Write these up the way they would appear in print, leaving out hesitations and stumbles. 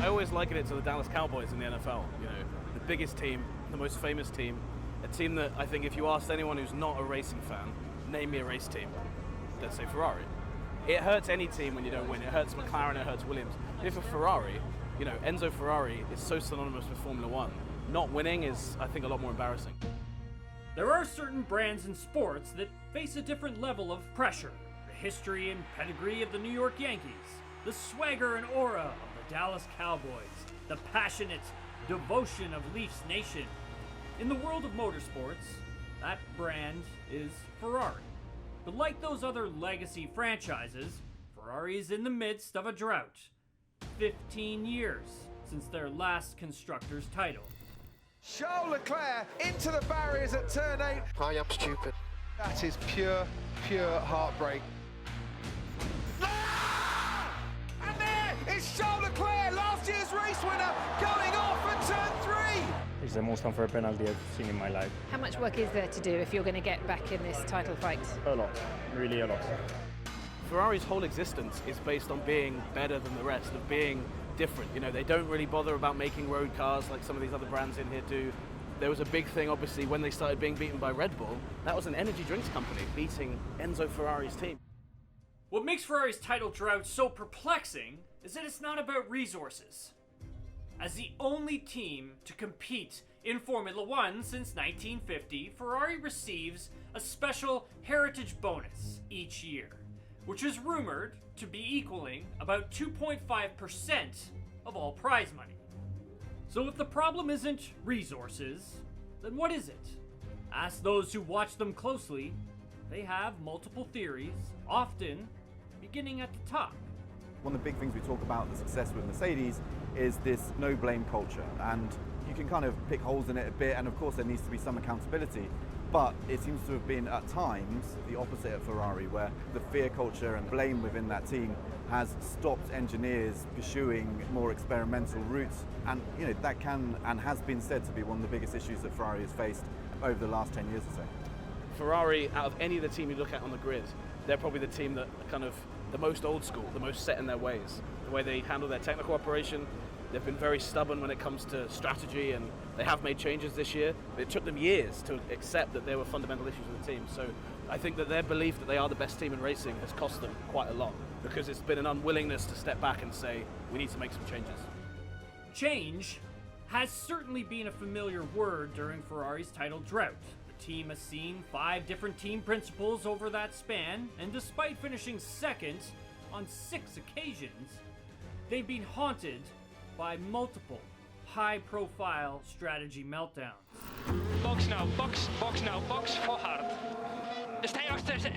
I always liken it to the Dallas Cowboys in the NFL. You know, the biggest team, the most famous team, a team that I think if you asked anyone who's not a racing fan, name me a race team, let's say Ferrari. It hurts any team when you don't win. It hurts McLaren, it hurts Williams. If a Ferrari, you know, Enzo Ferrari is so synonymous with Formula One. Not winning is, I think, a lot more embarrassing. There are certain brands and sports that face a different level of pressure. The history and pedigree of the New York Yankees, the swagger and aura of the Dallas Cowboys, the passionate devotion of Leafs Nation. In the world of motorsports, that brand is Ferrari. But like those other legacy franchises, Ferrari is in the midst of a drought. 15 years since their last constructor's title. Charles Leclerc into the barriers at turn 8. I am stupid. That is pure heartbreak. And there is Charles Leclerc, last year's race winner, going off at turn 3. It's the most unfair penalty I've seen in my life. How much work is there to do if you're going to get back in this title fight? A lot, really a lot. Ferrari's whole existence is based on being better than the rest, of being different. You know, they don't really bother about making road cars like some of these other brands in here do. There was a big thing, obviously, when they started being beaten by Red Bull. That was an energy drinks company beating Enzo Ferrari's team. What makes Ferrari's title drought so perplexing is that it's not about resources. As the only team to compete in Formula One since 1950, Ferrari receives a special heritage bonus each year, which is rumored to be equaling about 2.5% of all prize money. So if the problem isn't resources, then what is it? Ask those who watch them closely. They have multiple theories, often beginning at the top. One of the big things we talk about the success with Mercedes is this no blame culture, and you can kind of pick holes in it a bit, and of course there needs to be some accountability. But it seems to have been at times the opposite at Ferrari, where the fear culture and blame within that team has stopped engineers pursuing more experimental routes. And you know, that can and has been said to be one of the biggest issues that Ferrari has faced over the last 10 years or so. Ferrari, out of any of the team you look at on the grid, they're probably the team that are kind of the most old school, the most set in their ways. The way they handle their technical operation, they've been very stubborn when it comes to strategy, and they have made changes this year, but it took them years to accept that there were fundamental issues with the team. So I think that their belief that they are the best team in racing has cost them quite a lot, because it's been an unwillingness to step back and say, we need to make some changes. Change has certainly been a familiar word during Ferrari's title drought. The team has seen 5 different team principals over that span, and despite finishing second on 6 occasions, they've been haunted by multiple high-profile strategy meltdowns. Box now, box now, box for hard. Stay out. Tire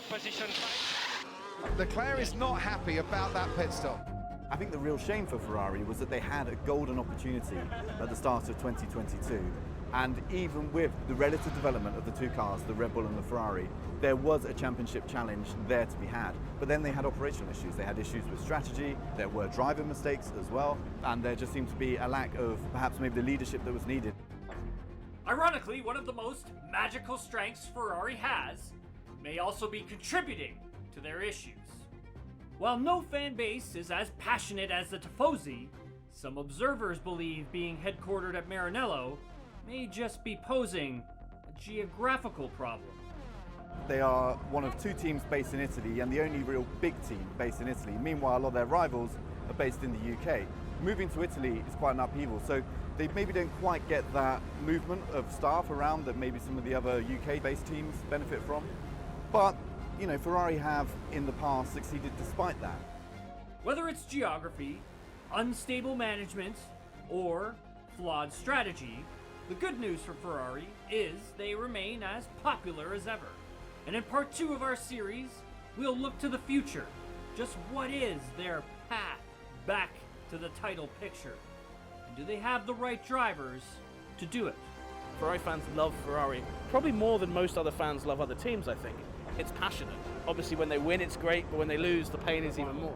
position 5. Leclerc is not happy about that pit stop. I think the real shame for Ferrari was that they had a golden opportunity at the start of 2022, and even with the relative development of the two cars, the Red Bull and the Ferrari, there was a championship challenge there to be had. But then they had operational issues. They had issues with strategy, there were driver mistakes as well, and there just seemed to be a lack of perhaps maybe the leadership that was needed. Ironically, one of the most magical strengths Ferrari has may also be contributing to their issues. While no fan base is as passionate as the Tifosi, some observers believe being headquartered at Maranello may just be posing a geographical problem. They are one of 2 teams based in Italy and the only real big team based in Italy. Meanwhile, a lot of their rivals are based in the UK. Moving to Italy is quite an upheaval, so they maybe don't quite get that movement of staff around that maybe some of the other UK-based teams benefit from. But you know, Ferrari have in the past succeeded despite that. Whether it's geography, unstable management, or flawed strategy, the good news for Ferrari is they remain as popular as ever. And in part 2 of our series, we'll look to the future. Just what is their path back to the title picture? And do they have the right drivers to do it? Ferrari fans love Ferrari, probably more than most other fans love other teams, I think. It's passionate. Obviously when they win it's great, but when they lose the pain is even more.